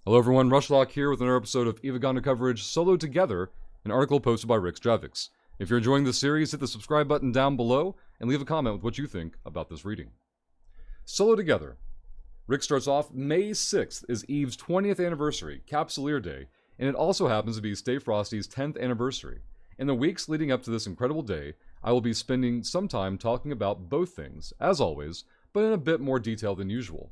Hello everyone, Rushlock here with another episode of Ivagana coverage, Solo Together, an article posted by Rixx Javix. If you're enjoying this series, hit the subscribe button down below and leave a comment with what you think about this reading. Solo Together. Rixx starts off, May 6th is Eve's 20th anniversary, Capsuleer Day, and it also happens to be Stay Frosty's 10th anniversary. In the weeks leading up to this incredible day, I will be spending some time talking about both things, as always, but in a bit more detail than usual.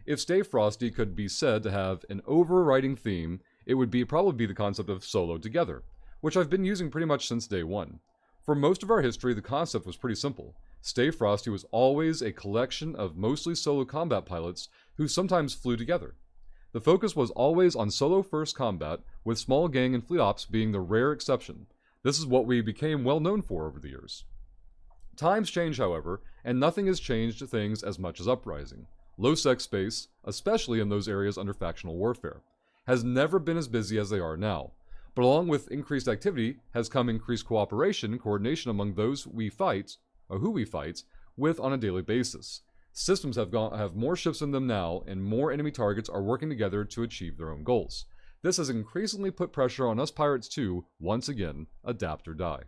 If Stay Frosty could be said to have an overriding theme, it would probably be the concept of Solo Together, which I've been using pretty much since day one. For most of our history, the concept was pretty simple. Stay Frosty was always a collection of mostly solo combat pilots who sometimes flew together. The focus was always on solo-first combat, with small gang and fleet ops being the rare exception. This is what we became well known for over the years. Times change, however, and nothing has changed things as much as Uprising. Low-sec space, especially in those areas under factional warfare, has never been as busy as they are now. But along with increased activity has come increased cooperation and coordination among those who we fight with on a daily basis. Systems have more ships in them now, and more enemy targets are working together to achieve their own goals. This has increasingly put pressure on us pirates to, once again, adapt or die.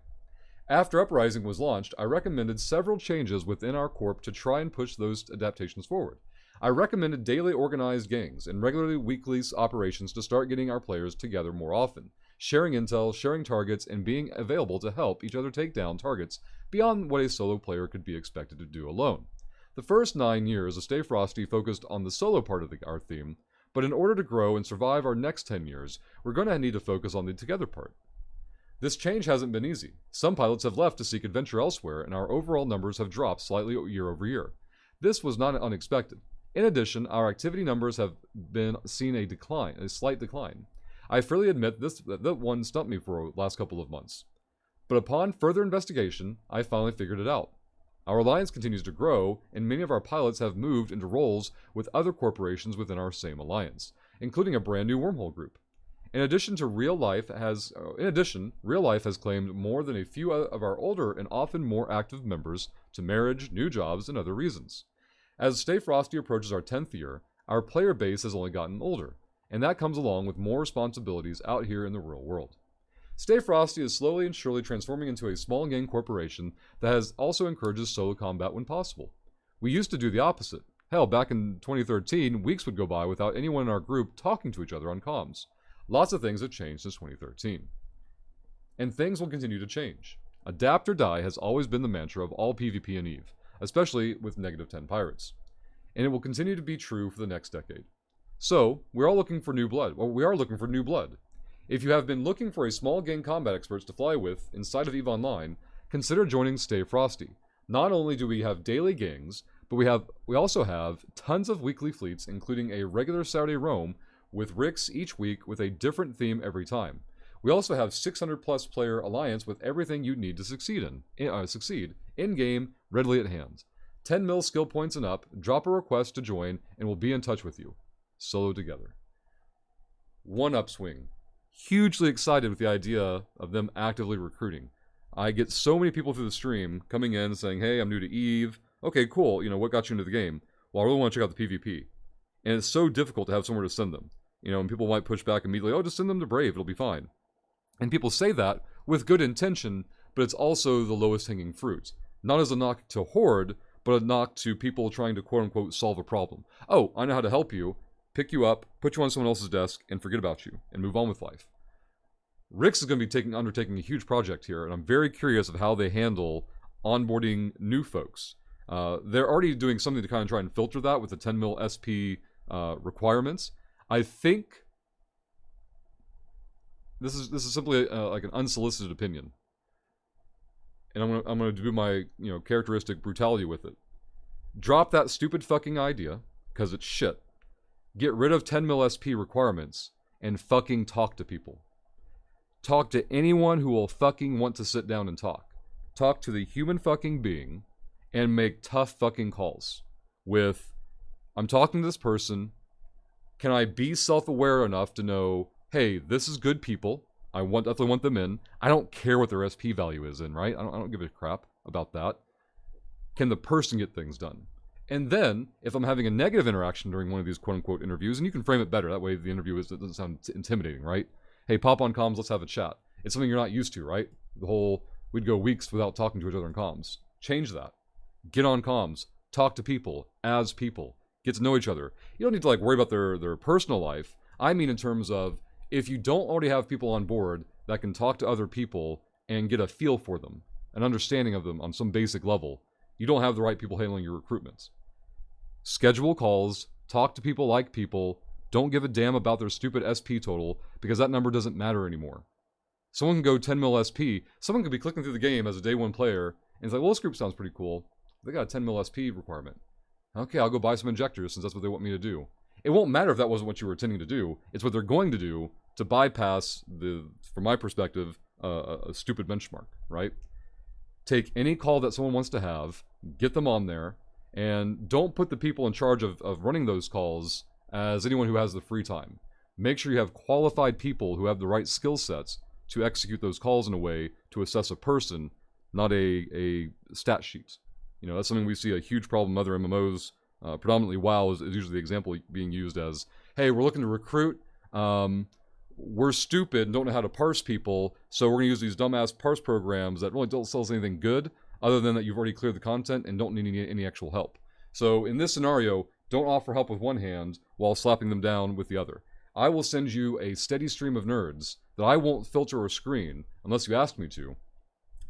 After Uprising was launched, I recommended several changes within our corp to try and push those adaptations forward. I recommended daily organized gangs and regularly weekly operations to start getting our players together more often, sharing intel, sharing targets, and being available to help each other take down targets beyond what a solo player could be expected to do alone. The first 9 years of Stay Frosty focused on the solo part of our theme, but in order to grow and survive our next 10 years, we're going to need to focus on the together part. This change hasn't been easy. Some pilots have left to seek adventure elsewhere, and our overall numbers have dropped slightly year over year. This was not unexpected. In addition, our activity numbers have seen a slight decline. I freely admit that one stumped me for the last couple of months. But upon further investigation, I finally figured it out. Our alliance continues to grow, and many of our pilots have moved into roles with other corporations within our same alliance, including a brand new wormhole group. In addition, real life has claimed more than a few of our older and often more active members to marriage, new jobs, and other reasons. As Stay Frosty approaches our 10th year, our player base has only gotten older, and that comes along with more responsibilities out here in the real world. Stay Frosty is slowly and surely transforming into a small gang corporation that has also encourages solo combat when possible. We used to do the opposite. Hell, back in 2013, weeks would go by without anyone in our group talking to each other on comms. Lots of things have changed since 2013. And things will continue to change. Adapt or die has always been the mantra of all PvP in EVE, especially with -10 pirates. And it will continue to be true for the next decade. So, we are looking for new blood. If you have been looking for a small gang combat experts to fly with inside of EVE Online, consider joining Stay Frosty. Not only do we have daily gangs, but we also have tons of weekly fleets, including a regular Saturday roam with Rixx each week with a different theme every time. We also have 600 plus player alliance with everything you need to succeed in-game, readily at hand. 10 mil skill points and up, drop a request to join, and we'll be in touch with you. Solo Together. One upswing. Hugely excited with the idea of them actively recruiting. I get so many people through the stream coming in saying, hey, I'm new to EVE. Okay, cool, what got you into the game? Well, I really want to check out the PvP. And it's so difficult to have somewhere to send them. And people might push back immediately, oh, just send them to Brave, it'll be fine. And people say that with good intention, but it's also the lowest hanging fruit. Not as a knock to Horde, but a knock to people trying to quote-unquote solve a problem. Oh, I know how to help you, pick you up, put you on someone else's desk, and forget about you, and move on with life. Rixx is going to be undertaking a huge project here, and I'm very curious of how they handle onboarding new folks. They're already doing something to kind of try and filter that with the 10 mil SP requirements. I think this is simply like an unsolicited opinion, and I'm gonna do my characteristic brutality with it. Drop that stupid fucking idea because it's shit. Get rid of 10 mil SP requirements and fucking talk to people. Talk to anyone who will fucking want to sit down and talk. Talk to the human fucking being and make tough fucking calls with, I'm talking to this person. Can I be self-aware enough to know, hey, this is good people. I definitely want them in. I don't care what their SP value is in, right? I don't give a crap about that. Can the person get things done? And then, if I'm having a negative interaction during one of these quote-unquote interviews, and you can frame it better, that way the interview doesn't sound intimidating, right? Hey, pop on comms, let's have a chat. It's something you're not used to, right? The whole, we'd go weeks without talking to each other in comms. Change that. Get on comms. Talk to people as people. Get to know each other. You don't need to like worry about their personal life. I mean in terms of, if you don't already have people on board that can talk to other people and get a feel for them, an understanding of them on some basic level, you don't have the right people handling your recruitments. Schedule calls, talk to people like people, don't give a damn about their stupid SP total, because that number doesn't matter anymore. Someone can go 10 mil SP, someone could be clicking through the game as a day one player, and it's like, well, this group sounds pretty cool. They got a 10 mil SP requirement. Okay, I'll go buy some injectors since that's what they want me to do. It won't matter if that wasn't what you were intending to do, it's what they're going to do to bypass from my perspective, a stupid benchmark, right? Take any call that someone wants to have, get them on there, and don't put the people in charge of running those calls as anyone who has the free time. Make sure you have qualified people who have the right skill sets to execute those calls in a way to assess a person, not a stat sheet. You know, that's something we see a huge problem in other MMOs. Predominantly WoW is usually the example being used as, hey, we're looking to recruit, we're stupid and don't know how to parse people, so we're going to use these dumbass parse programs that really don't sell us anything good, other than that you've already cleared the content and don't need any actual help. So in this scenario, don't offer help with one hand while slapping them down with the other. I will send you a steady stream of nerds that I won't filter or screen unless you ask me to,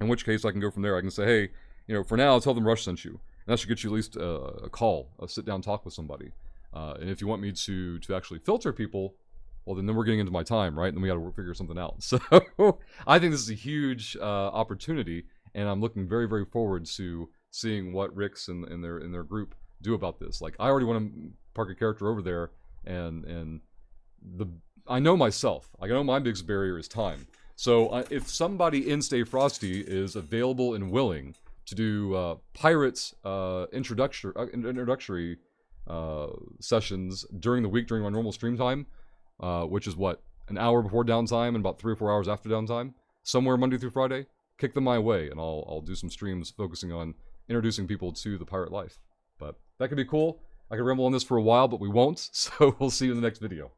in which case I can go from there. I can say, hey, you know, for now, tell them Rush sent you. And that should get you at least a call, a sit-down talk with somebody. And if you want me to actually filter people, well, then we're getting into my time, right? And then we got to figure something out. So I think this is a huge opportunity, and I'm looking very, very forward to seeing what Rixx and their group do about this. Like, I already want to park a character over there, and I know myself. I know my biggest barrier is time. So if somebody in Stay Frosty is available and willing to do Pirates introductory sessions during the week during my normal stream time, which is what, an hour before downtime and about 3 or 4 hours after downtime, somewhere Monday through Friday, kick them my way, and I'll do some streams focusing on introducing people to the pirate life. But that could be cool. I could ramble on this for a while, but we won't, so we'll see you in the next video.